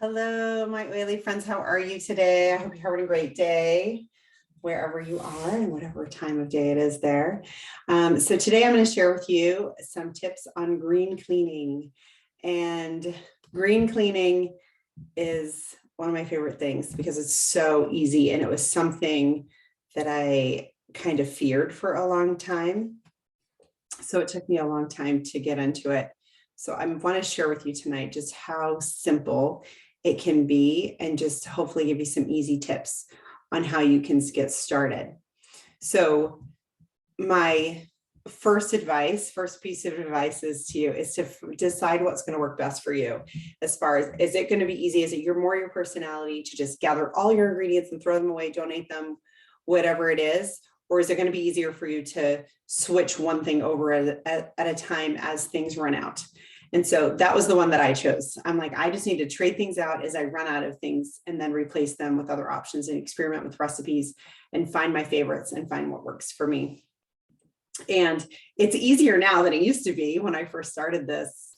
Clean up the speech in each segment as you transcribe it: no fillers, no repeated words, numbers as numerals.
Hello, my oily friends. How are you today? I hope you're having a great day, wherever you are and whatever time of day it is there. So today I'm going to share with you some tips on green cleaning. And green cleaning is one of my favorite things because it's so easy. And it was something that I kind of feared for a long time. So it took me a long time to get into it. So I want to share with you tonight just how simple it can be and just hopefully give you some easy tips on how you can get started. So my first piece of advice is to decide what's going to work best for you. As far as, is it going to be easy? Is it your personality to just gather all your ingredients and throw them away, donate them, whatever it is? Or is it going to be easier for you to switch one thing over at a time as things run out? And so that was the one that I chose. I'm like, I just need to trade things out as I run out of things and then replace them with other options and experiment with recipes and find my favorites and find what works for me. And it's easier now than it used to be when I first started this,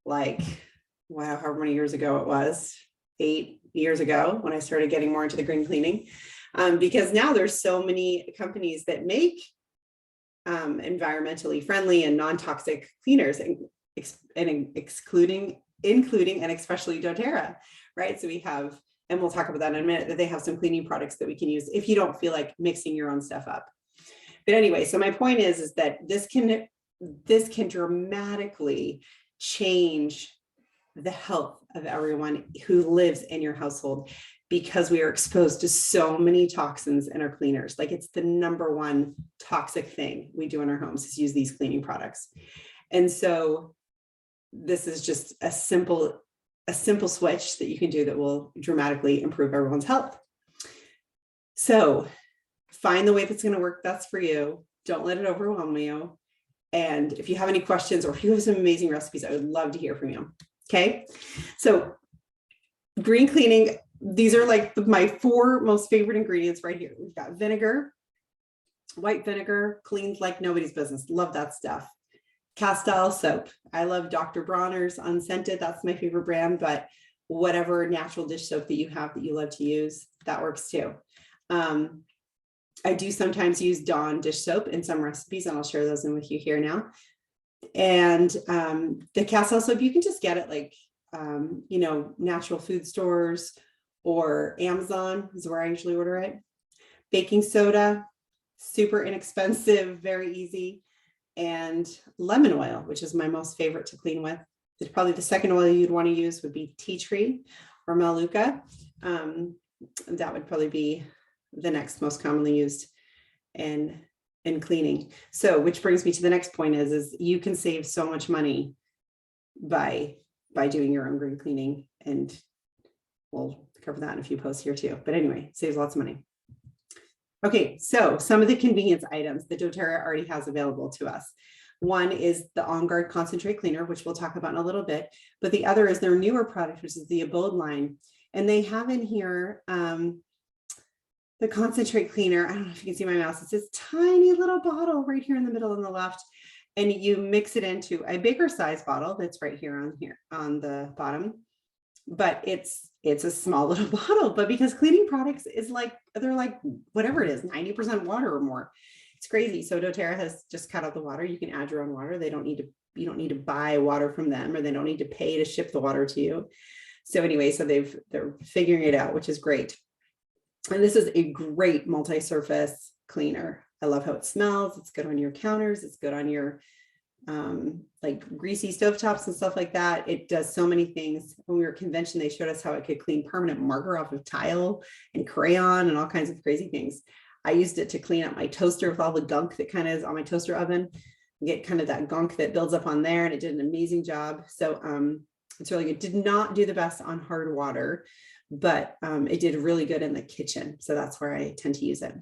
like, wow, however many years ago it was, 8 years ago when I started getting more into the green cleaning. Because now there's so many companies that make environmentally friendly and non-toxic cleaners, including and especially doTERRA, right? So we have, and we'll talk about that in a minute, that they have some cleaning products that we can use if you don't feel like mixing your own stuff up. But anyway, so my point is that this can dramatically change the health of everyone who lives in your household, because we are exposed to so many toxins in our cleaners. Like, it's the number one toxic thing we do in our homes is use these cleaning products. And so this is just a simple switch that you can do that will dramatically improve everyone's health. So find the way that's going to work best for you. Don't let it overwhelm you. And if you have any questions or if you have some amazing recipes, I would love to hear from you. Okay. So green cleaning, these are like my 4 most favorite ingredients right here. We've got vinegar, white vinegar, cleans like nobody's business. Love that stuff. Castile soap. I love Dr. Bronner's unscented. That's my favorite brand, but whatever natural dish soap that you have that you love to use, that works too. I do sometimes use Dawn dish soap in some recipes, and I'll share those in with you here now. And the Castile soap, you can just get it like, natural food stores or Amazon is where I usually order it. Baking soda, super inexpensive, very easy. And lemon oil, which is my most favorite to clean with. Probably the second oil you'd want to use would be tea tree or Maluka. That would probably be the next most commonly used in cleaning. So, which brings me to the next point is you can save so much money by doing your own green cleaning, and we'll cover that in a few posts here too. But anyway, saves lots of money. Okay, so some of the convenience items that doTERRA already has available to us. One is the On Guard Concentrate Cleaner, which we'll talk about in a little bit, but the other is their newer product, which is the Abode line. And they have in here the concentrate cleaner. I don't know if you can see my mouse. It's this tiny little bottle right here in the middle on the left. And you mix it into a bigger size bottle that's right here on the bottom. But it's a small little bottle, but because cleaning products is like, they're like, whatever it is, 90% water or more. It's crazy. So doTERRA has just cut out the water. You can add your own water. You don't need to buy water from them, or they don't need to pay to ship the water to you. So anyway, so they're figuring it out, which is great. And this is a great multi-surface cleaner. I love how it smells. It's good on your counters. It's good on your like greasy stovetops and stuff like that. It does so many things. When we were at convention, they showed us how it could clean permanent marker off of tile and crayon and all kinds of crazy things. I used it to clean up my toaster with all the gunk that kind of is on my toaster oven, get kind of that gunk that builds up on there, and it did an amazing job. So it's really good. Did not do the best on hard water, but it did really good in the kitchen. So that's where I tend to use it.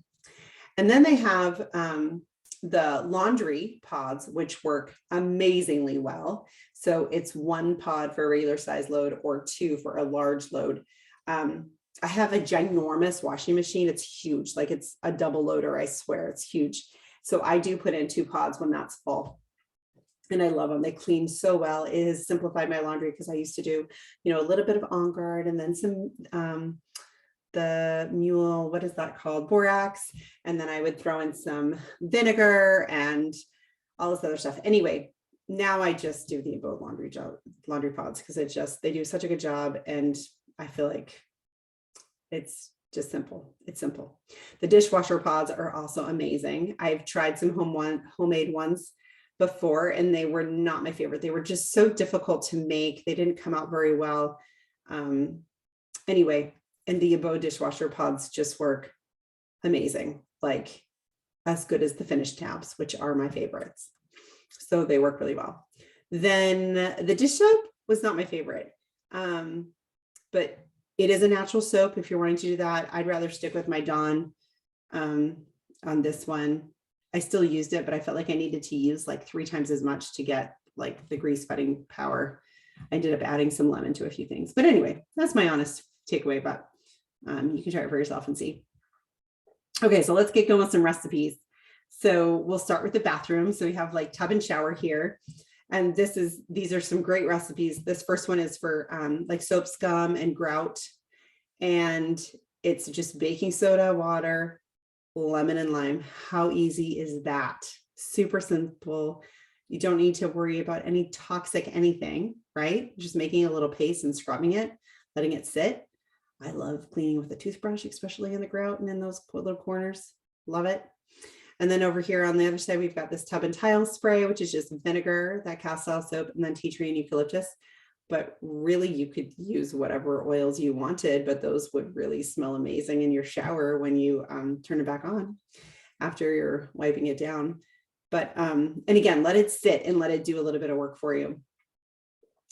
And then they have the laundry pods, which work amazingly well. So it's 1 pod for a regular size load or 2 for a large load. I have a ginormous washing machine. It's huge. Like, it's a double loader. I swear it's huge. So I do put in 2 pods when that's full. and I love them. They clean so well. It has simplified my laundry because I used to do, you know, a little bit of On Guard and then some, the mule, what is that called? Borax. And then I would throw in some vinegar and all this other stuff. Anyway, now I just do the Abode laundry pods because they do such a good job. And I feel like it's just simple. It's simple. The dishwasher pods are also amazing. I've tried some homemade ones before, and they were not my favorite. They were just so difficult to make. They didn't come out very well. Anyway, and the Abode dishwasher pods just work amazing, like as good as the finished tabs, which are my favorites. So they work really well. Then the dish soap was not my favorite, but it is a natural soap. If you're wanting to do that, I'd rather stick with my Dawn on this one. I still used it, but I felt like I needed to use like 3 times as much to get like the grease fighting power. I ended up adding some lemon to a few things, but anyway, that's my honest takeaway, but you can try it for yourself and see. Okay, so let's get going with some recipes. So we'll start with the bathroom. So we have like tub and shower here. And these are some great recipes. This first one is for like soap scum and grout. And it's just baking soda, water, lemon and lime. How easy is that? Super simple. You don't need to worry about any toxic anything, right? Just making a little paste and scrubbing it, letting it sit. I love cleaning with a toothbrush, especially in the grout and in those little corners. Love it. And then over here on the other side, we've got this tub and tile spray, which is just vinegar, that castile soap, and then tea tree and eucalyptus. But really, you could use whatever oils you wanted, but those would really smell amazing in your shower when you turn it back on after you're wiping it down. But, and again, let it sit and let it do a little bit of work for you.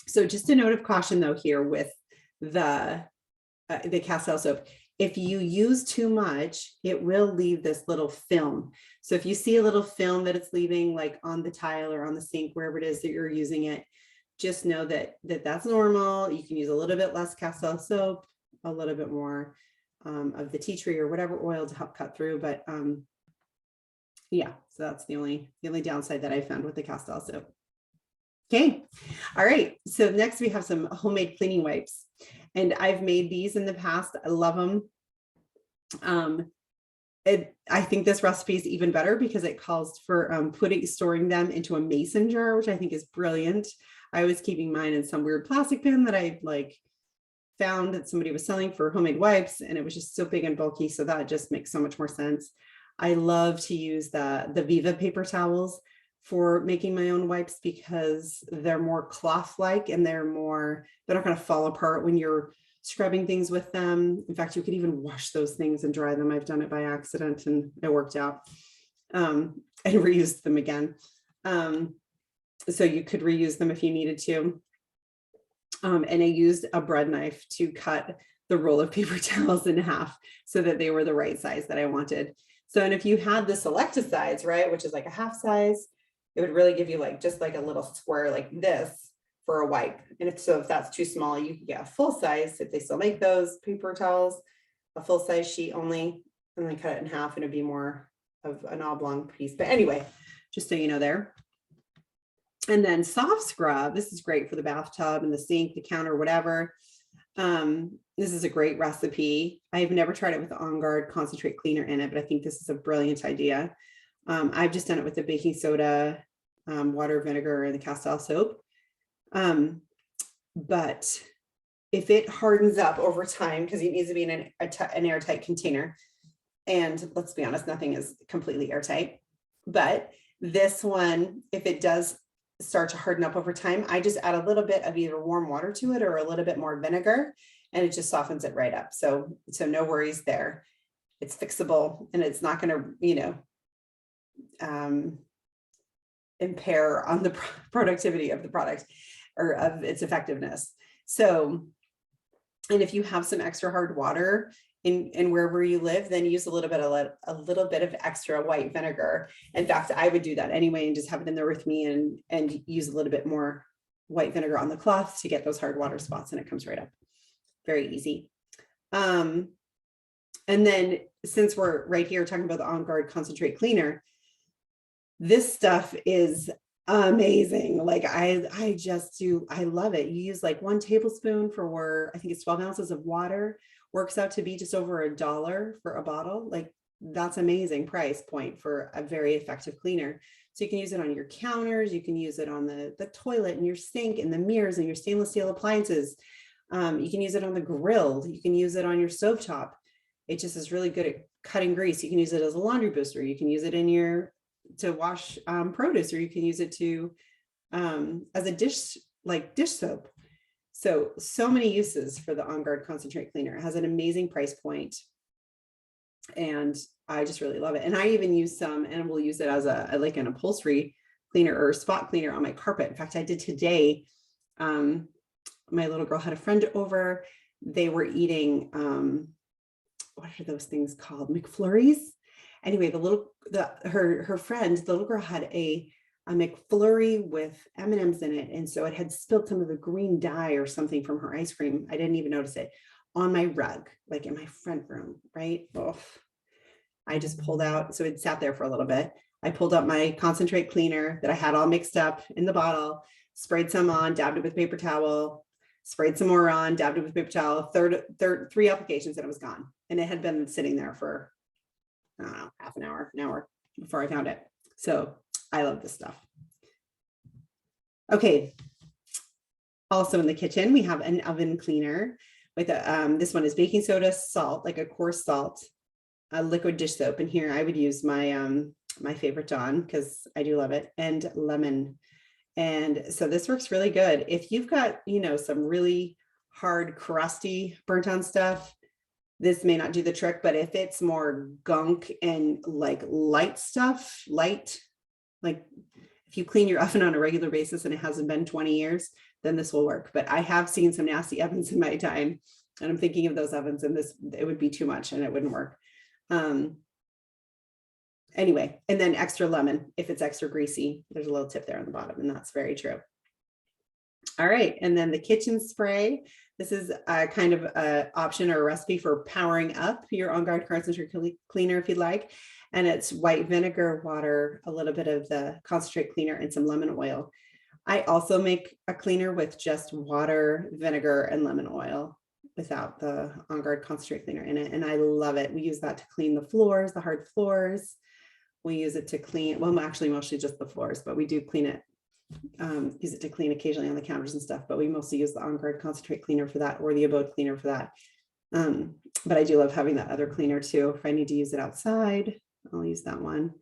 So just a note of caution though here with the castile soap. If you use too much, it will leave this little film. So if you see a little film that it's leaving like on the tile or on the sink, wherever it is that you're using it, just know that that's normal. You can use a little bit less castile soap, a little bit more of the tea tree or whatever oil to help cut through. But yeah, so that's the only downside that I found with the castile soap. Okay. All right. So next we have some homemade cleaning wipes. And I've made these in the past. I love them. I think this recipe is even better because it calls for storing them into a mason jar, which I think is brilliant. I was keeping mine in some weird plastic bin that I like found that somebody was selling for homemade wipes, and it was just so big and bulky. So that just makes so much more sense. I love to use the Viva paper towels for making my own wipes because they're more cloth-like and they're not going to fall apart when you're scrubbing things with them. In fact, you could even wash those things and dry them. I've done it by accident and it worked out, and reused them again. So you could reuse them if you needed to. And I used a bread knife to cut the roll of paper towels in half so that they were the right size that I wanted. So, and if you had the Selecta size, right, which is like a half size, it would really give you like just like a little square like this for a wipe. And if that's too small, you could get a full size if they still make those paper towels, a full size sheet only, and then cut it in half and it'd be more of an oblong piece. But anyway, just so you know there. And then soft scrub, this is great for the bathtub and the sink, the counter, whatever. This is a great recipe. I've never tried it with the On Guard concentrate cleaner in it, but I think this is a brilliant idea. I've just done it with the baking soda, water, vinegar, and the castile soap. But if it hardens up over time, because it needs to be in an airtight container, and let's be honest, nothing is completely airtight, but this one, if it does start to harden up over time, I just add a little bit of either warm water to it or a little bit more vinegar, and it just softens it right up. So no worries there. It's fixable and it's not going to, impair on the productivity of the product or of its effectiveness. So, and if you have some extra hard water in wherever you live, then use a little bit of extra white vinegar. In fact, I would do that anyway and just have it in there with me and use a little bit more white vinegar on the cloth to get those hard water spots, and it comes right up. Very easy. And then since we're right here talking about the On Guard concentrate cleaner, this stuff is amazing. Like I just do, I love it. You use like 1 tablespoon for where I think it's 12 ounces of water, works out to be just over $1 for a bottle. Like that's amazing price point for a very effective cleaner. So you can use it on your counters, you can use it on the toilet and your sink and the mirrors and your stainless steel appliances. You can use it on the grill, you can use it on your stovetop. It just is really good at cutting grease. You can use it as a laundry booster. You can use it in your to wash produce, or you can use it to as a dish, like dish soap. So many uses for the On Guard Concentrate Cleaner. It has an amazing price point, and I just really love it. And I even use some, and we'll use it as a like an upholstery cleaner or spot cleaner on my carpet. In fact, I did today. My little girl had a friend over. They were eating what are those things called? McFlurries. Anyway, her friend, the little girl had a McFlurry with M&Ms in it. And so it had spilled some of the green dye or something from her ice cream. I didn't even notice it on my rug, like in my front room, right? Oh, I just pulled out. So it sat there for a little bit. I pulled out my concentrate cleaner that I had all mixed up in the bottle, sprayed some on, dabbed it with paper towel, sprayed some more on, dabbed it with paper towel, three applications, and it was gone. And it had been sitting there for, I don't know, half an hour before I found it. So I love this stuff. Okay. Also in the kitchen, we have an oven cleaner with this one is baking soda, salt, like a coarse salt, a liquid dish soap. And here I would use my, my favorite Dawn, because I do love it, and lemon. And so this works really good. If you've got, some really hard, crusty, burnt on stuff, this may not do the trick. But if it's more gunk and like light stuff, like if you clean your oven on a regular basis and it hasn't been 20 years, then this will work. But I have seen some nasty ovens in my time, and I'm thinking of those ovens, and it would be too much and it wouldn't work. Anyway, and then extra lemon if it's extra greasy. There's a little tip there on the bottom, and that's very true. All right, and then the kitchen spray. This is a kind of an option or a recipe for powering up your On Guard Concentrate Cleaner if you'd like. And it's white vinegar, water, a little bit of the concentrate cleaner, and some lemon oil. I also make a cleaner with just water, vinegar, and lemon oil without the On Guard Concentrate Cleaner in it. And I love it. We use that to clean the floors, the hard floors. We use it to clean, well, actually mostly just the floors, but we do clean it, use it to clean occasionally on the counters and stuff, but we mostly use the On Guard Concentrate Cleaner for that, or the Abode Cleaner for that. But I do love having that other cleaner too. If I need to use it outside, I'll use that one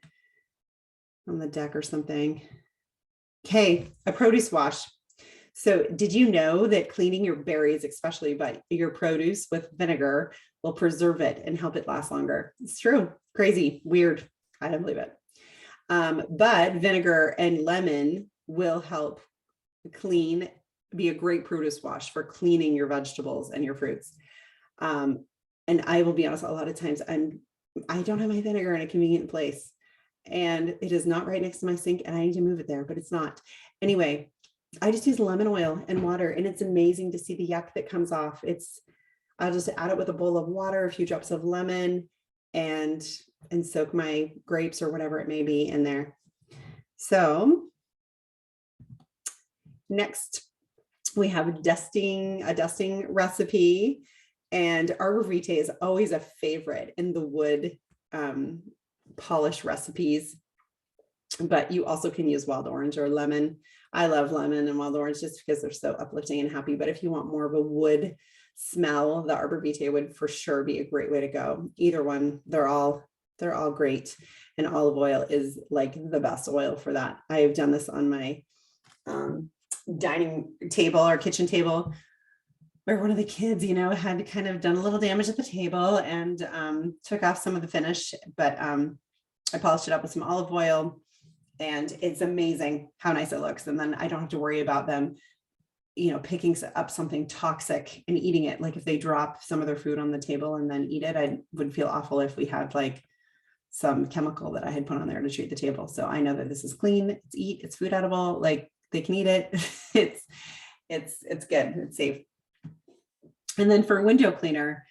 on the deck or something. Okay, a produce wash. So did you know that cleaning your berries, especially but your produce, with vinegar will preserve it and help it last longer? It's true. Crazy, weird. I don't believe it. But vinegar and lemon will help be a great produce wash for cleaning your vegetables and your fruits. And I will be honest, a lot of times I don't have my vinegar in a convenient place, and it is not right next to my sink, and I need to move it there, but it's not. Anyway, I just use lemon oil and water, and it's amazing to see the yuck that comes off. I'll just add it with a bowl of water, a few drops of lemon, and soak my grapes or whatever it may be in there. So next we have a dusting recipe, and arbor vitae is always a favorite in the wood polish recipes, but you also can use wild orange or lemon. I love lemon and wild orange just because they're so uplifting and happy, but if you want more of a wood smell, the arbor vitae would for sure be a great way to go. Either one, they're all great, and olive oil is like the best oil for that. I have done this on my dining table or kitchen table, where one of the kids, had kind of done a little damage at the table and took off some of the finish, but I polished it up with some olive oil, and it's amazing how nice it looks. And then I don't have to worry about them, picking up something toxic and eating it. Like if they drop some of their food on the table and then eat it, I would feel awful if we had like some chemical that I had put on there to treat the table. So I know that this is clean, it's food edible, like they can eat it. It's good, it's safe. And then for window cleaner,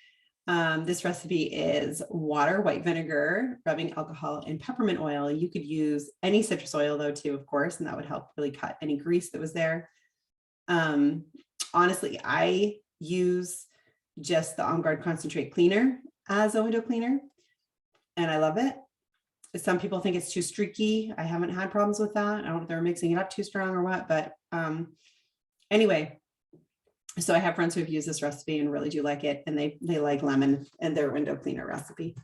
This recipe is water, white vinegar, rubbing alcohol, and peppermint oil. You could use any citrus oil though too, of course, and that would help really cut any grease that was there. Honestly, I use just the On Guard Concentrate Cleaner as a window cleaner, and I love it. Some people think it's too streaky. I haven't had problems with that. I don't know if they're mixing it up too strong or what, but anyway, so I have friends who've used this recipe and really do like it, and they like lemon in their window cleaner recipe.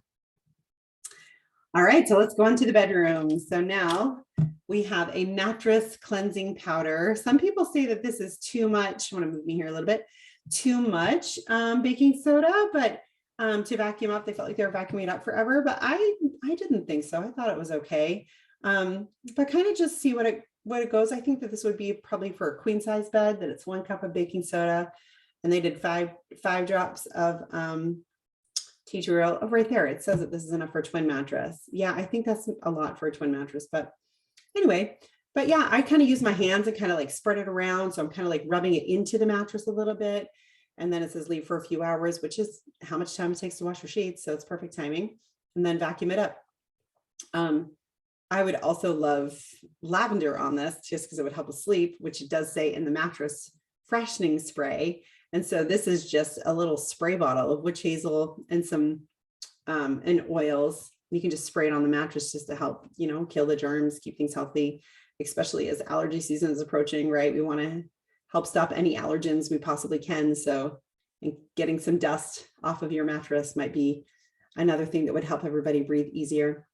All right, so let's go into the bedroom. So now we have a mattress cleansing powder. Some people say that this is too much. I want to move me here a little bit. Too much baking soda, but to vacuum up, they felt like they were vacuuming it up forever, but I didn't think so. I thought it was okay. But kind of just see what it goes. I think that this would be probably for a queen size bed, that it's 1 cup of baking soda, and they did five drops of tea tree oil. Oh, right there, it says that this is enough for a twin mattress. Yeah, I think that's a lot for a twin mattress, but anyway, but yeah, I kind of use my hands and kind of like spread it around. So I'm kind of like rubbing it into the mattress a little bit. And then it says leave for a few hours, which is how much time it takes to wash your sheets. So it's perfect timing. And then vacuum it up. I would also love lavender on this just because it would help with sleep, which it does say in the mattress freshening spray. And so this is just a little spray bottle of witch hazel and some and oils. You can just spray it on the mattress just to help, kill the germs, keep things healthy, especially as allergy season is approaching, right? We want to help stop any allergens we possibly can. So getting some dust off of your mattress might be another thing that would help everybody breathe easier.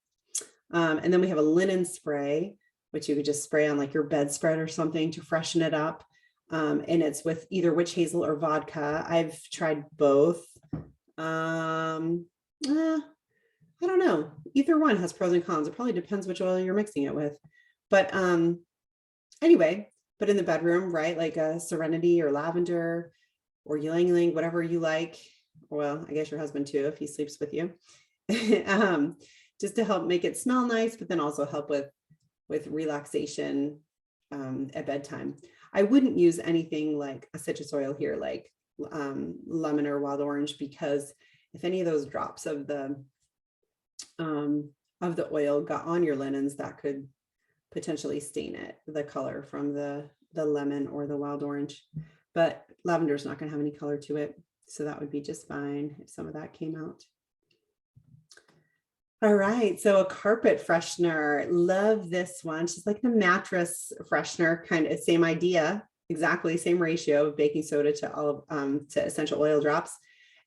And then we have a linen spray, which you could just spray on like your bedspread or something to freshen it up. And it's with either witch hazel or vodka. I've tried both. I don't know. Either one has pros and cons. It probably depends which oil you're mixing it with. But anyway, but in the bedroom, right? Like a serenity or lavender or ylang ylang, whatever you like. Well, I guess your husband too, if he sleeps with you. Just to help make it smell nice, but then also help with relaxation at bedtime. I wouldn't use anything like a citrus oil here, like lemon or wild orange, because if any of those drops of the oil got on your linens, that could potentially stain it, the color from the lemon or the wild orange. But lavender is not going to have any color to it, so that would be just fine if some of that came out. All right, so a carpet freshener. Love this one. She's like the mattress freshener, kind of same idea, exactly same ratio of baking soda to all to essential oil drops.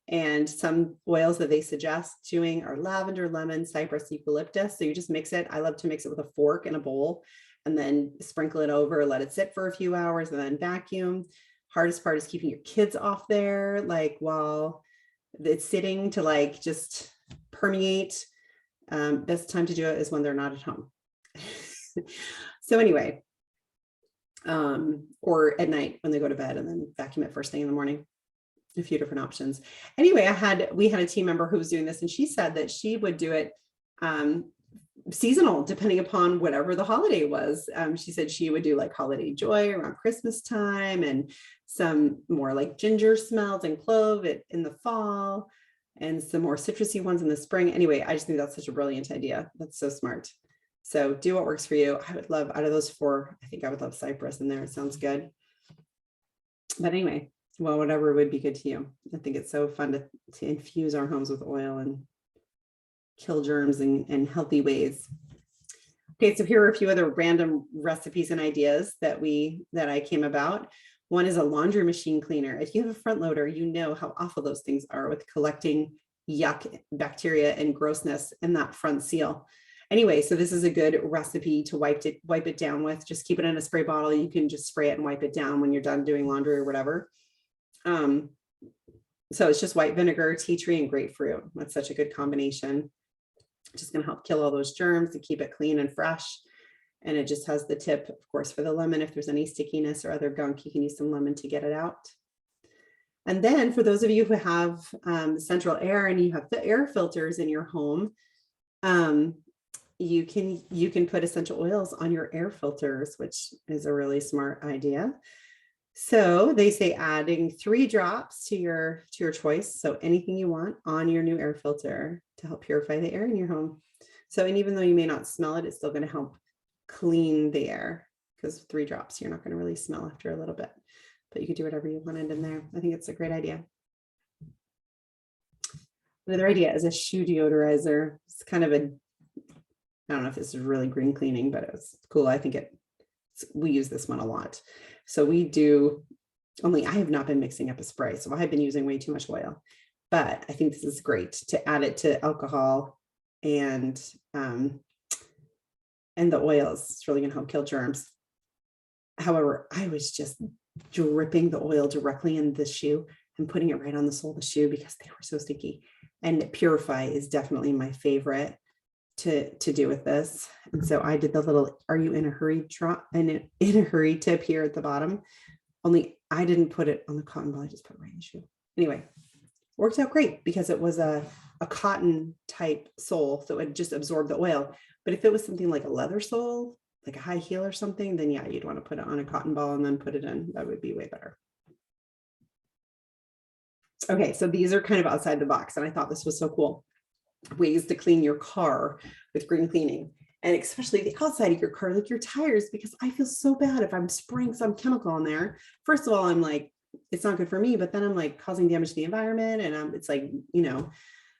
And some oils that they suggest doing are lavender, lemon, cypress, eucalyptus. So you just mix it. I love to mix it with a fork in a bowl and then sprinkle it over, let it sit for a few hours and then vacuum. Hardest part is keeping your kids off there, like while it's sitting to like just permeate. Best time to do it is when they're not at home. So anyway, or at night when they go to bed, and then vacuum it first thing in the morning. A few different options. Anyway, we had a team member who was doing this, and she said that she would do it seasonal, depending upon whatever the holiday was. She said she would do like holiday joy around Christmas time, and some more like ginger smells and clove in the fall, and some more citrusy ones in the spring. Anyway, I just think that's such a brilliant idea. That's so smart. So do what works for you. I would love, out of those 4, I think I would love cypress in there. It sounds good. But anyway, well, whatever would be good to you. I think it's so fun to infuse our homes with oil and kill germs in healthy ways. Okay, so here are a few other random recipes and ideas that I came about. One is a laundry machine cleaner. If you have a front loader, you know how awful those things are with collecting yuck, bacteria, and grossness in that front seal. Anyway, so this is a good recipe to wipe it down with. Just keep it in a spray bottle. You can just spray it and wipe it down when you're done doing laundry or whatever. So it's just white vinegar, tea tree, and grapefruit. That's such a good combination. Just going to help kill all those germs and keep it clean and fresh. And it just has the tip, of course, for the lemon. If there's any stickiness or other gunk, you can use some lemon to get it out. And then for those of you who have central air and you have the air filters in your home, you can put essential oils on your air filters, which is a really smart idea. So they say adding 3 drops to your choice. So anything you want on your new air filter to help purify the air in your home. So, and even though you may not smell it, it's still going to help clean the air, because 3 drops, you're not going to really smell after a little bit, but you could do whatever you wanted in there. I think it's a great idea. Another idea is a shoe deodorizer. It's kind of a, I don't know if this is really green cleaning, but it's cool. I think we use this one a lot. So we do, only I have not been mixing up a spray. So I've been using way too much oil, but I think this is great to add it to alcohol and the oils. It's really going to help kill germs. However, I was just dripping the oil directly in the shoe and putting it right on the sole of the shoe because they were so sticky. And Purify is definitely my favorite to do with this. And so I did the little, are you in a hurry drop and in a hurry tip here at the bottom, only I didn't put it on the cotton ball. I just put it right in the shoe. Anyway, worked out great because it was a cotton type sole. So it just absorbed the oil. But if it was something like a leather sole, like a high heel or something, then yeah, you'd want to put it on a cotton ball and then put it in. That would be way better. Okay, so these are kind of outside the box, and I thought this was so cool. Ways to clean your car with green cleaning, and especially the outside of your car, like your tires, because I feel so bad if I'm spraying some chemical on there. First of all, I'm like, it's not good for me, but then I'm like causing damage to the environment, and it's like, you know,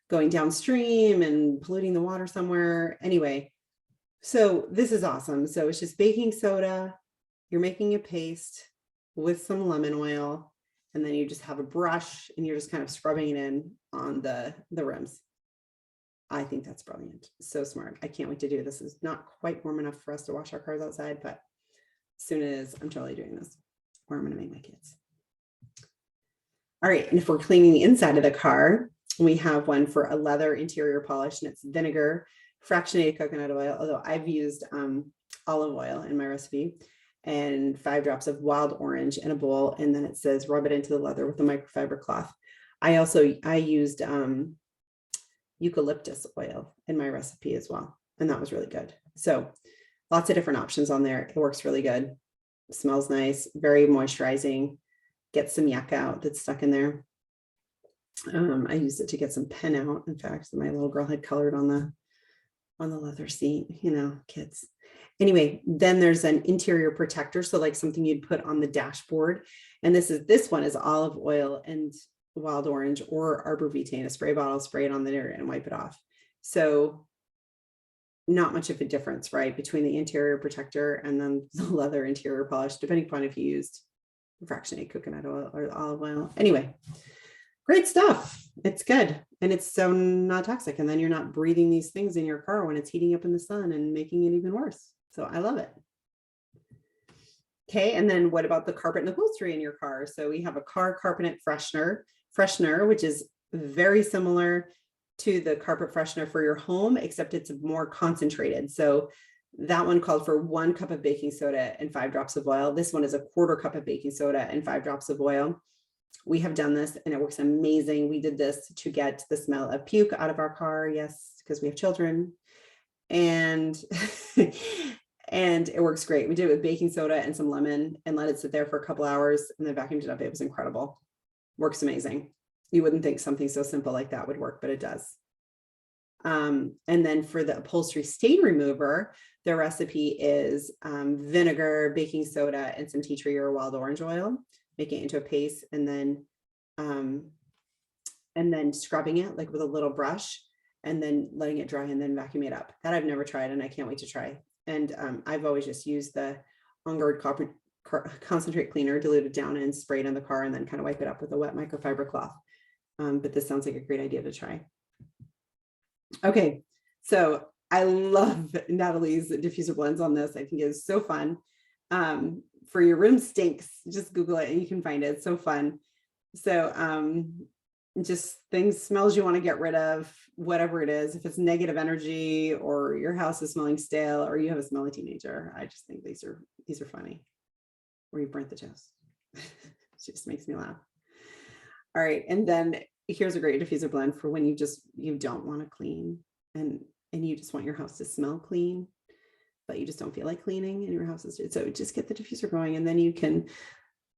going downstream and polluting the water somewhere. Anyway, so this is awesome. So it's just baking soda. You're making a paste with some lemon oil, and then you just have a brush and you're just kind of scrubbing it in on the rims. I think that's brilliant. So smart. I can't wait to do this. It's not quite warm enough for us to wash our cars outside, but as soon as I'm totally doing this, or I'm going to make my kids. All right. And if we're cleaning the inside of the car, we have one for a leather interior polish, and it's vinegar, fractionated coconut oil, although I've used olive oil in my recipe, and 5 drops of wild orange in a bowl. And then it says, rub it into the leather with a microfiber cloth. I used eucalyptus oil in my recipe as well. And that was really good. So lots of different options on there. It works really good. It smells nice, very moisturizing, gets some yuck out that's stuck in there. I used it to get some pen out. In fact, my little girl had colored on the leather seat, you know, kids. Anyway, then there's an interior protector. So like something you'd put on the dashboard. And this one is olive oil and wild orange or arborvitae in a spray bottle, spray it on there and wipe it off. So not much of a difference, right, between the interior protector and then the leather interior polish, depending upon if you used fractionated coconut oil or olive oil. Anyway, great stuff. It's good. And it's so not toxic. And then you're not breathing these things in your car when it's heating up in the sun and making it even worse. So I love it. Okay. And then what about the carpet and upholstery in your car? So we have a car carpet freshener, which is very similar to the carpet freshener for your home, except it's more concentrated. So that one called for 1 cup of baking soda and 5 drops of oil. This one is a 1/4 cup of baking soda and 5 drops of oil. We have done this and it works amazing. We did this to get the smell of puke out of our car. Yes, because we have children. And and it works great. We did it with baking soda and some lemon and let it sit there for a couple hours and then vacuumed it up. It was incredible. Works amazing. You wouldn't think something so simple like that would work, but it does. And then for the upholstery stain remover, the recipe is vinegar, baking soda, and some tea tree or wild orange oil, making it into a paste, and then scrubbing it like with a little brush and then letting it dry and then vacuum it up. That I've never tried and I can't wait to try. And I've always just used the On Guard concentrate cleaner, diluted down and sprayed in the car and then kind of wipe it up with a wet microfiber cloth. But this sounds like a great idea to try. Okay, so I love Natalie's diffuser blends on this. I think it's so fun. For your room stinks, just Google it and you can find it. It's so fun. So just things, smells you want to get rid of, whatever it is. If it's negative energy or your house is smelling stale or you have a smelly teenager, I just think these are funny. Or you burnt the toast. It just makes me laugh. All right, and then here's a great diffuser blend for when you don't want to clean and you just want your house to smell clean, but you just don't feel like cleaning and your house is, so just get the diffuser going and then you can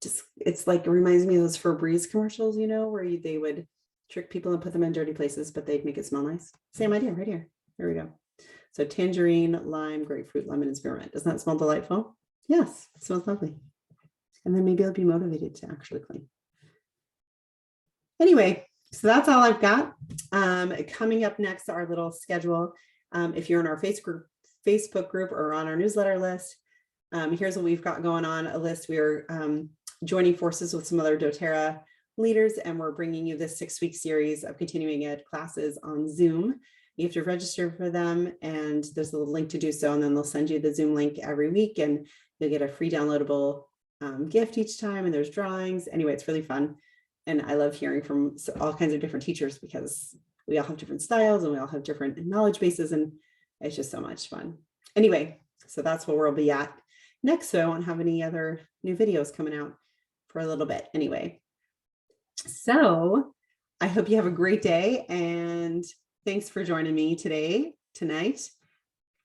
just, it's like, it reminds me of those Febreze commercials, you know, where they would trick people and put them in dirty places, but they'd make it smell nice. Same idea right here. There we go. So tangerine, lime, grapefruit, lemon, and spearmint. Doesn't that smell delightful? Yes, it smells lovely. And then maybe I'll be motivated to actually clean. Anyway, so that's all I've got. Coming up next, our little schedule. If you're in our Facebook group or on our newsletter list, here's what we've got going on. A list. We are joining forces with some other doTERRA leaders, and we're bringing you this 6-week series of continuing ed classes on Zoom. You have to register for them, and there's a link to do so, and then they'll send you the Zoom link every week, and you'll get a free downloadable gift each time, and there's drawings. Anyway, it's really fun, and I love hearing from all kinds of different teachers, because we all have different styles and we all have different knowledge bases, and it's just so much fun. Anyway, so that's where we'll be at next. So I won't have any other new videos coming out for a little bit anyway. So I hope you have a great day, and thanks for joining me tonight,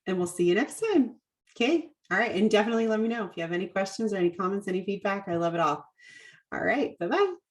and we'll see you next time. Okay. All right. And definitely let me know if you have any questions or any comments, any feedback. I love it all. All right. Bye-bye.